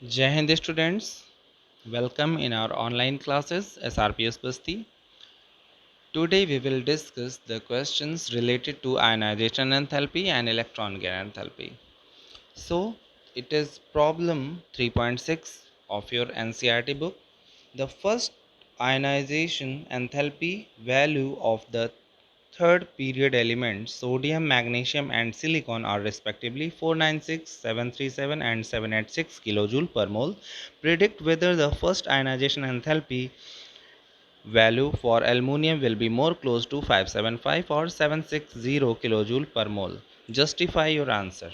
Jai Hind students, welcome in our online classes SRPS Basti. Today we will discuss the questions related to ionization enthalpy and electron gain enthalpy. So it is problem 3.6 of your NCERT book. The first ionization enthalpy value of the third period elements sodium, magnesium and silicon are respectively 496, 737 and 786 kJ per mole. Predict whether the first ionization enthalpy value for aluminum will be more close to 575 or 760 kJ per mole. Justify your answer.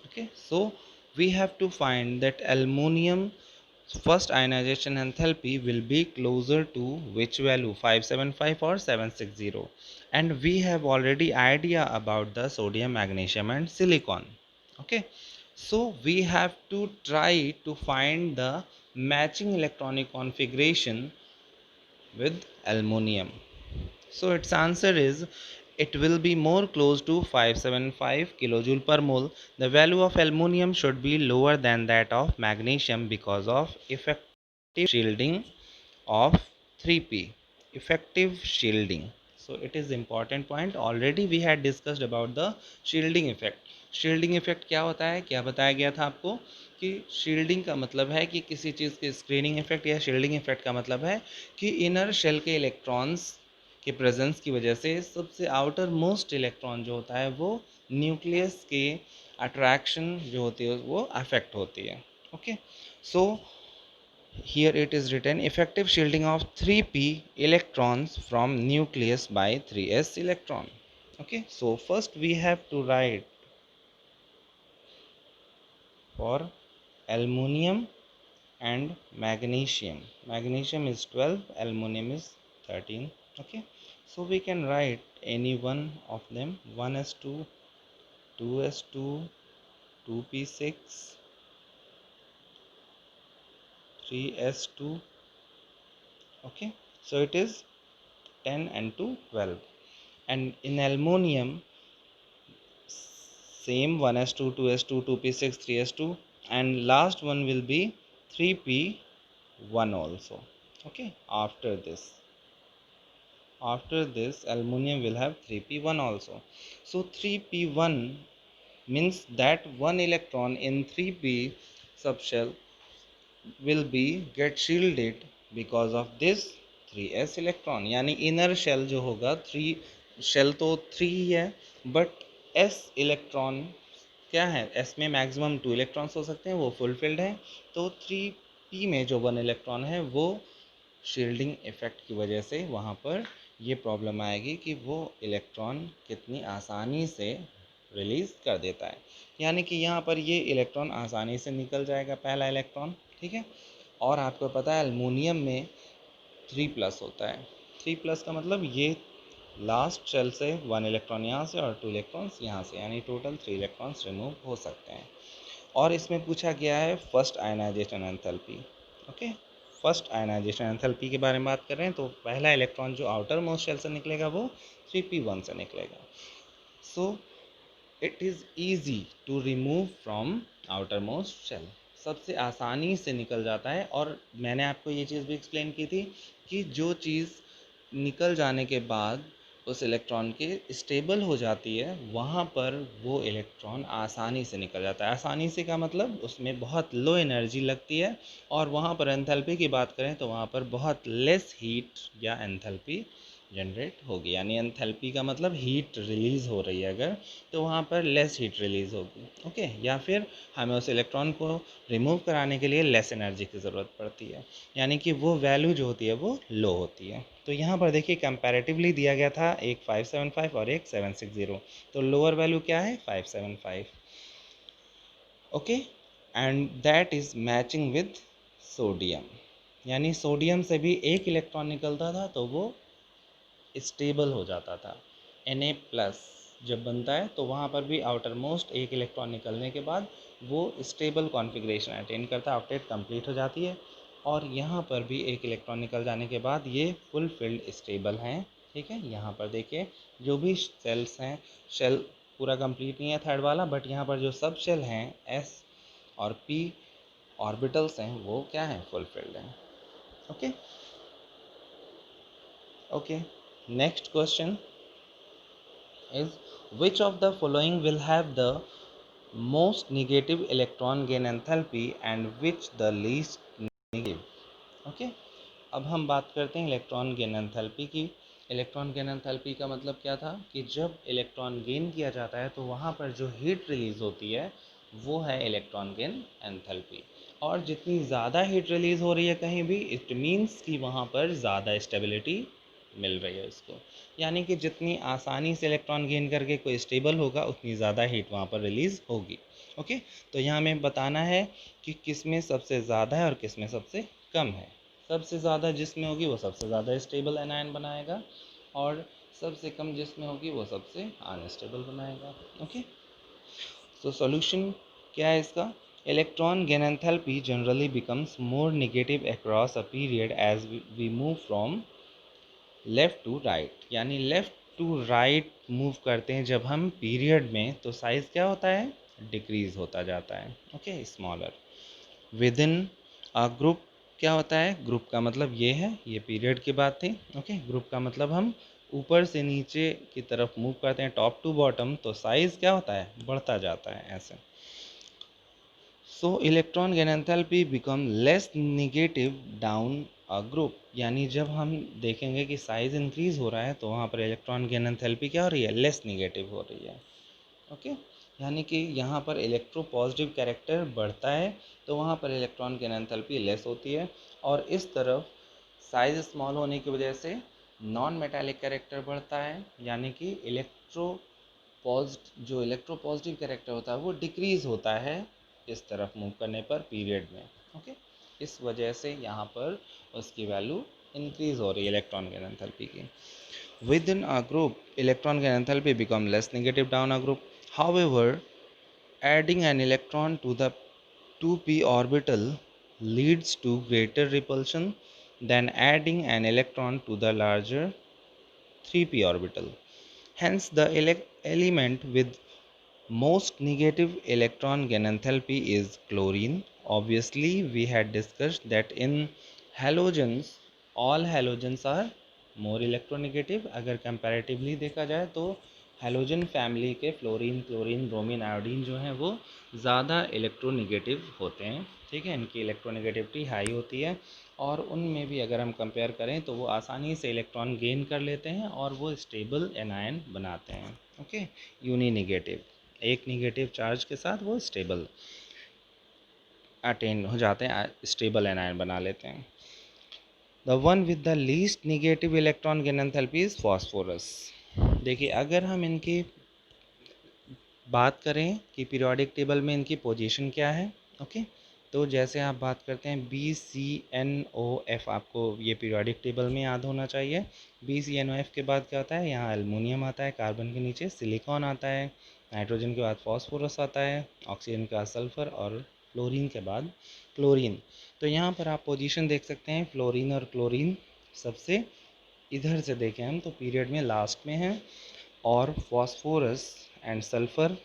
Okay, so we have to find that aluminum first ionization enthalpy will be closer to which value, 575 or 760, and we have already idea about the sodium, magnesium and silicon. Okay, so we have to try to find the matching electronic configuration with aluminum. So its answer is it will be more close to 575 kJ per mole. The value of aluminum should be lower than that of magnesium because of effective shielding of 3p. Effective shielding. So it is important point. Already we had discussed about the shielding effect. Shielding effect क्या होता है, क्या बताया गया था आपको कि shielding का मतलब है कि किसी चीज़ के स्क्रीनिंग इफेक्ट या शील्डिंग इफेक्ट का मतलब है कि इनर शेल के इलेक्ट्रॉन्स के प्रेजेंस की वजह से सबसे आउटर मोस्ट इलेक्ट्रॉन जो होता है वो न्यूक्लियस के अट्रैक्शन जो होती है वो अफेक्ट होती है. Okay, so here it is written effective shielding of 3p electrons from nucleus by 3s electron. Okay, so first we have to write for aluminum and magnesium. Magnesium is 12, aluminum is 13. Okay, so we can write any one of them, 1s2, 2s2, 2p6, 3s2. Okay, so it is 10 and 2 12, and in aluminum same 1s2, 2s2, 2p6, 3s2, and last one will be 3p1 also. Okay, after this aluminum will have 3p1 also. So 3p1 means that one electron in 3p subshell will be get shielded because of this 3s electron. यानी inner shell जो होगा, 3 shell तो 3 ही है, but s electron क्या है, s में maximum 2 electrons हो सकते हैं, वो फुलफिल्ड है. तो 3p में जो 1 इलेक्ट्रॉन है वो शील्डिंग इफेक्ट की वजह से वहाँ पर ये प्रॉब्लम आएगी कि वो इलेक्ट्रॉन कितनी आसानी से रिलीज़ कर देता है. यानी कि यहाँ पर ये इलेक्ट्रॉन आसानी से निकल जाएगा, पहला इलेक्ट्रॉन. ठीक है, और आपको पता है अल्मोनियम में 3+ होता है. 3+ का मतलब ये लास्ट शेल से 1 इलेक्ट्रॉन यहाँ से और 2 इलेक्ट्रॉन्स यहाँ से, यानी टोटल 3 इलेक्ट्रॉन्स रिमूव हो सकते हैं. और इसमें पूछा गया है first ionization enthalpy. Okay, first ionization enthalpy के बारे में बात कर रहे हैं, तो पहला इलेक्ट्रॉन जो आउटर मोस्ट शेल से निकलेगा वो 3p1 से निकलेगा. So it is easy to remove from outermost shell. सबसे आसानी से निकल जाता है. और मैंने आपको ये चीज़ भी एक्सप्लेन की थी कि जो चीज़ निकल जाने के बाद उस इलेक्ट्रॉन के स्टेबल हो जाती है, वहाँ पर वो इलेक्ट्रॉन आसानी से निकल जाता है. आसानी से का मतलब उसमें बहुत लो एनर्जी लगती है, और वहाँ पर एंथैल्पी की बात करें तो वहाँ पर बहुत लेस हीट या एंथैल्पी जनरेट होगी. यानी एंथैल्पी का मतलब हीट रिलीज़ हो रही है अगर, तो वहाँ पर लेस हीट रिलीज़ होगी. ओके, या फिर हमें उस इलेक्ट्रॉन को रिमूव कराने के लिए लेस एनर्जी की ज़रूरत पड़ती है, यानी कि वो वैल्यू जो होती है वो लो होती है. तो यहाँ पर देखिए कंपैरेटिवली दिया गया था, एक 575 और एक 760. तो लोअर वैल्यू क्या है, 575. Okay, and that is matching with sodium. यानी सोडियम से भी एक इलेक्ट्रॉन निकलता था तो वो स्टेबल हो जाता था. Na+ जब बनता है तो वहाँ पर भी आउटर मोस्ट एक इलेक्ट्रॉन निकलने के बाद वो स्टेबल कॉन्फ़िगरेशन अटेन करता है, ऑक्टेट कंप्लीट हो जाती है. और यहाँ पर भी एक इलेक्ट्रॉन निकल जाने के बाद ये फुल फिल्ड स्टेबल हैं. ठीक है, यहाँ पर देखिए जो भी सेल्स हैं, शेल पूरा कंप्लीट नहीं है थर्ड वाला, बट यहाँ पर जो सब शेल हैं S और P ऑर्बिटल्स हैं वो क्या हैं, फुलफिल्ड हैं. Okay okay. Next question is which of the following will have the most negative electron gain enthalpy and which the least negative. Okay अब हम बात करते हैं इलेक्ट्रॉन गेन एंथैल्पी की. इलेक्ट्रॉन गेन एंथैल्पी का मतलब क्या था कि जब इलेक्ट्रॉन गेन किया जाता है तो वहाँ पर जो हीट रिलीज होती है वो है इलेक्ट्रॉन गेन एंथैल्पी. और जितनी ज़्यादा हीट रिलीज हो रही है कहीं भी, इट मीन्स कि वहाँ पर ज़्यादा स्टेबिलिटी मिल रही है उसको. यानी कि जितनी आसानी से इलेक्ट्रॉन गेन करके कोई स्टेबल होगा उतनी ज़्यादा हीट वहाँ पर रिलीज़ होगी. ओके तो यहाँ हमें बताना है कि किस में सबसे ज़्यादा है और किस में सबसे कम है. सबसे ज़्यादा जिसमें होगी वो सबसे ज़्यादा स्टेबल एनायन बनाएगा और सबसे कम जिसमें होगी वो सबसे अनस्टेबल बनाएगा. ओके सो सॉल्यूशन क्या है इसका. Electron gain enthalpy generally becomes more negative across a period as we move from left to right. यानी लेफ़्ट टू राइट मूव करते हैं जब हम पीरियड में, तो साइज़ क्या होता है, डिक्रीज़ होता जाता है. Okay smaller. With in a group क्या होता है, ग्रुप का मतलब ये है, ये पीरियड की बात थी. ओके ग्रुप का मतलब हम ऊपर से नीचे की तरफ मूव करते हैं, टॉप टू बॉटम, तो साइज़ क्या होता है, बढ़ता जाता है ऐसे. सो electron gain enthalpy become less negative down a group. यानी जब हम देखेंगे कि साइज़ इंक्रीज़ हो रहा है तो वहाँ पर इलेक्ट्रॉन गेन एंथैल्पी क्या हो रही है, लेस निगेटिव हो रही है. ओके यानी कि यहाँ पर इलेक्ट्रो पॉजिटिव कैरेक्टर बढ़ता है तो वहाँ पर इलेक्ट्रॉन गेन एंथैल्पी लेस होती है. और इस तरफ साइज़ स्मॉल होने की वजह से नॉन मेटालिक कैरेक्टर बढ़ता है. यानी कि जो इलेक्ट्रो पॉजिटिव कैरेक्टर होता है वो डिक्रीज़ होता है इस तरफ मूव करने पर पीरियड में. ओके इस वजह से यहाँ पर उसकी वैल्यू इंक्रीज़ हो रही है इलेक्ट्रॉन गेन एंथैल्पी की. Within a group, electron gain enthalpy become less negative down a group. However, adding an electron to the 2p orbital leads to greater repulsion than adding an electron to the larger 3p orbital. Hence, the element with most negative electron gain enthalpy is chlorine. Obviously, we had discussed that in halogens, all halogens are more electronegative. अगर comparatively देखा जाए तो halogen family के fluorine, chlorine, bromine, iodine जो हैं वो ज़्यादा electronegative होते हैं. ठीक है इनकी इलेक्ट्रोनेगेटिविटी हाई होती है और उनमें भी अगर हम कंपेयर करें तो वो आसानी से इलेक्ट्रॉन गेन कर लेते हैं और वो स्टेबल एनायन बनाते हैं. ओके यूनी निगेटिव, एक निगेटिव चार्ज के साथ वो स्टेबल अटेन हो जाते हैं, स्टेबल एनायन बना लेते हैं. The one with the least negative electron gain enthalpy is phosphorus. देखिए अगर हम इनकी बात करें कि पीरियोडिक टेबल में इनकी पोजीशन क्या है. ओके तो जैसे आप बात करते हैं BCNOF, आपको ये पीरियोडिक टेबल में याद होना चाहिए. BCNOF के बाद क्या होता है, यहाँ एल्युमिनियम आता है, कार्बन के नीचे सिलिकॉन आता है, नाइट्रोजन के बाद फॉस्फोरस आता है, ऑक्सीजन के बाद सल्फ़र और फ्लोरीन के बाद क्लोरीन. तो यहाँ पर आप पोजीशन देख सकते हैं, फ्लोरीन और क्लोरीन सबसे इधर से देखें हम तो पीरियड में लास्ट में हैं और फॉस्फोरस एंड सल्फ़र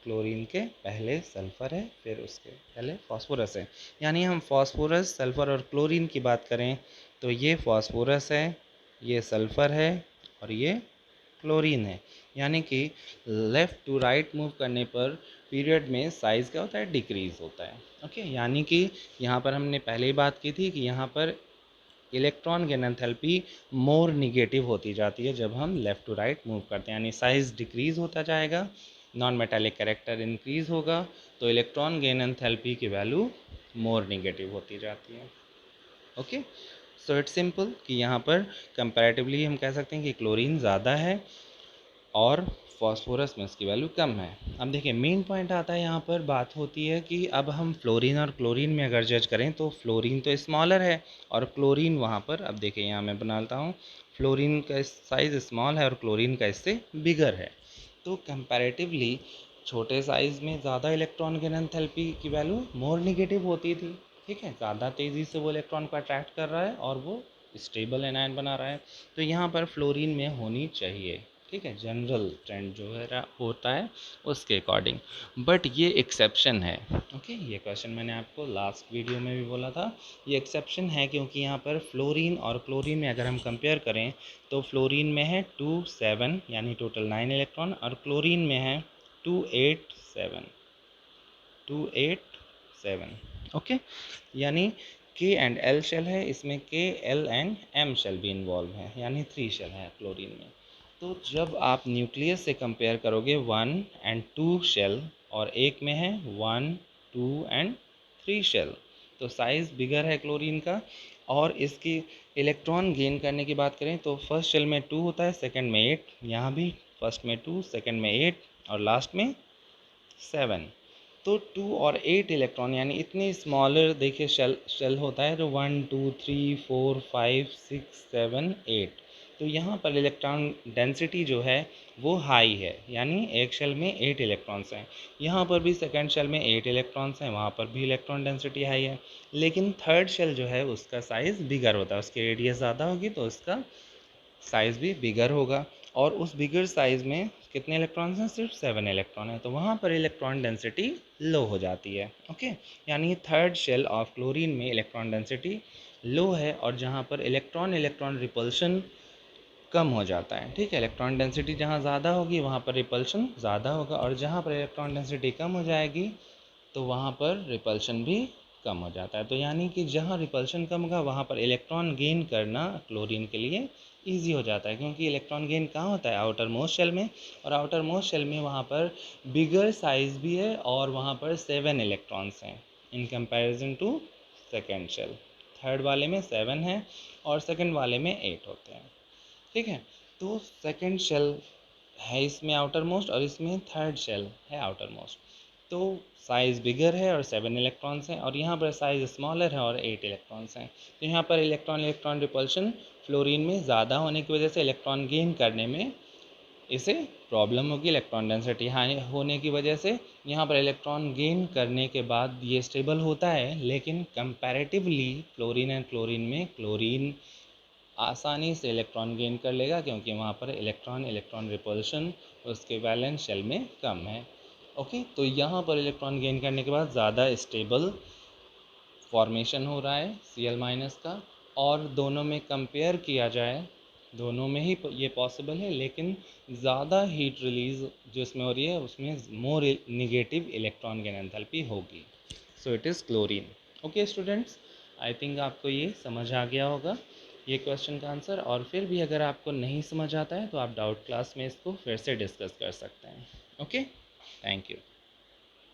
क्लोरीन के पहले सल्फ़र है, फिर उसके पहले फॉस्फोरस है. यानी हम फॉस्फोरस, सल्फ़र और क्लोरीन की बात करें तो ये फॉस्फोरस है, ये सल्फ़र है और ये क्लोरीन है. यानी कि लेफ़्ट टू राइट मूव करने पर पीरियड में साइज़ क्या होता है, डिक्रीज़ होता है. ओके यानी कि यहाँ पर हमने पहले ही बात की थी कि यहाँ पर इलेक्ट्रॉन गेन एंथैल्पी मोर निगेटिव होती जाती है जब हम लेफ़्ट टू राइट मूव करते हैं. यानी साइज़ डिक्रीज़ होता जाएगा, नॉन मेटालिक कैरेक्टर इंक्रीज़ होगा तो इलेक्ट्रॉन गेन एंथैल्पी की वैल्यू मोर निगेटिव होती जाती है. ओके सो इट्स सिंपल कि यहाँ पर कंपैरेटिवली हम कह सकते हैं कि क्लोरीन ज़्यादा है और फॉस्फोरस में इसकी वैल्यू कम है. अब देखिए मेन पॉइंट आता है, यहाँ पर बात होती है कि अब हम फ्लोरीन और क्लोरीन में अगर जज करें तो फ्लोरीन तो स्मॉलर है और क्लोरीन वहाँ पर, अब देखिए यहाँ मैं बनाता हूँ, फ्लोरीन का साइज़ स्मॉल है और क्लोरीन का इससे बिगर है. तो कंपैरेटिवली छोटे साइज़ में ज़्यादा इलेक्ट्रॉन गेन एंथैल्पी की वैल्यू मोर निगेटिव होती थी. ठीक है ज़्यादा तेज़ी से वो इलेक्ट्रॉन को अट्रैक्ट कर रहा है और वो स्टेबल एनायन बना रहा है. तो यहाँ पर फ्लोरीन में होनी चाहिए. ठीक है, जनरल ट्रेंड जो है होता है उसके अकॉर्डिंग। बट ये एक्सेप्शन है। ओके, ये क्वेश्चन मैंने आपको लास्ट वीडियो में भी बोला था, ये एक्सेप्शन है क्योंकि यहाँ पर फ्लोरीन और क्लोरीन में अगर हम कंपेयर करें तो फ्लोरीन में है 2 7 यानी टोटल 9 इलेक्ट्रॉन, और क्लोरीन में है 2 8 7 2 8 7। ओके, यानी के एंड एल शेल है, इसमें के एल एंड एम शेल भी इन्वॉल्व है, यानी 3 शेल है क्लोरीन में। तो जब आप न्यूक्लियस से कंपेयर करोगे 1 एंड 2 शेल, और एक में है 1 2 एंड 3 शेल, तो साइज़ बिगर है क्लोरीन का। और इसकी इलेक्ट्रॉन गेन करने की बात करें तो फर्स्ट शेल में 2 होता है, सेकंड में 8, यहाँ भी फर्स्ट में 2, सेकंड में 8 और लास्ट में 7। तो 2 और 8 इलेक्ट्रॉन यानी इतनी स्मॉलर देखिए शेल होता है जो 1 2 3 4 5 6 7 8। तो यहाँ पर इलेक्ट्रॉन डेंसिटी जो है वो हाई है, यानी एक शेल में 8 इलेक्ट्रॉन्स हैं। यहाँ पर भी सेकंड शेल में 8 इलेक्ट्रॉन्स हैं, वहाँ पर भी इलेक्ट्रॉन डेंसिटी हाई है। लेकिन थर्ड शेल जो है उसका साइज़ बिगर होता है, उसकी रेडियस ज़्यादा होगी तो उसका साइज़ भी बिगर होगा। और उस बिगर साइज़ में कितने इलेक्ट्रॉन्स हैं? सिर्फ 7 इलेक्ट्रॉन है, तो वहाँ पर इलेक्ट्रॉन डेंसिटी लो हो जाती है। ओके, यानी थर्ड शेल ऑफ क्लोरीन में इलेक्ट्रॉन डेंसिटी लो है, और जहाँ पर इलेक्ट्रॉन इलेक्ट्रॉन रिपल्शन कम हो जाता है। ठीक है, इलेक्ट्रॉन डेंसिटी जहाँ ज़्यादा होगी वहाँ पर रिपल्शन ज़्यादा होगा, और जहाँ पर इलेक्ट्रॉन डेंसिटी कम हो जाएगी तो वहाँ पर रिपल्शन भी कम हो जाता है। तो यानी कि जहाँ रिपल्शन कम होगा वहाँ पर इलेक्ट्रॉन गेन करना क्लोरीन के लिए ईजी हो जाता है, क्योंकि इलेक्ट्रॉन गेन कहाँ होता है? आउटर मोस्ट शेल में, और आउटर मोस्ट शेल में वहाँ पर बिगर साइज़ भी है और वहाँ पर 7 इलेक्ट्रॉन्स हैं in comparison to second shell. Third वाले में 7 है और सेकेंड वाले में 8 होते हैं। ठीक है, तो सेकेंड शेल है इसमें आउटर मोस्ट, और इसमें थर्ड शेल है आउटर मोस्ट। तो साइज़ बिगर है और 7 इलेक्ट्रॉन्स हैं, और यहाँ पर साइज़ स्मॉलर है और 8 इलेक्ट्रॉन्स हैं। तो यहाँ पर इलेक्ट्रॉन इलेक्ट्रॉन रिपल्शन फ्लोरीन में ज़्यादा होने की वजह से इलेक्ट्रॉन गेन करने में इसे प्रॉब्लम होगी, इलेक्ट्रॉन डेंसिटी हाई होने की वजह से। यहाँ पर इलेक्ट्रॉन गेन करने के बाद ये स्टेबल होता है, लेकिन कंपैरेटिवली फ्लोरीन एंड क्लोरीन में क्लोरीन आसानी से इलेक्ट्रॉन गेन कर लेगा, क्योंकि वहाँ पर इलेक्ट्रॉन इलेक्ट्रॉन रिपल्शन उसके वैलेंस शेल में कम है। ओके, तो यहाँ पर इलेक्ट्रॉन गेन करने के बाद ज़्यादा स्टेबल फॉर्मेशन हो रहा है Cl- का। और दोनों में कंपेयर किया जाए, दोनों में ही ये पॉसिबल है, लेकिन ज़्यादा हीट रिलीज जो इसमें हो रही है उसमें मोर निगेटिव इलेक्ट्रॉन गेन एंथैल्पी होगी। सो it is chlorine. Okay students, I think आपको ये समझ आ गया होगा ये क्वेश्चन का आंसर। और फिर भी अगर आपको नहीं समझ आता है तो आप डाउट क्लास में इसको फिर से डिस्कस कर सकते हैं। Okay, thank you.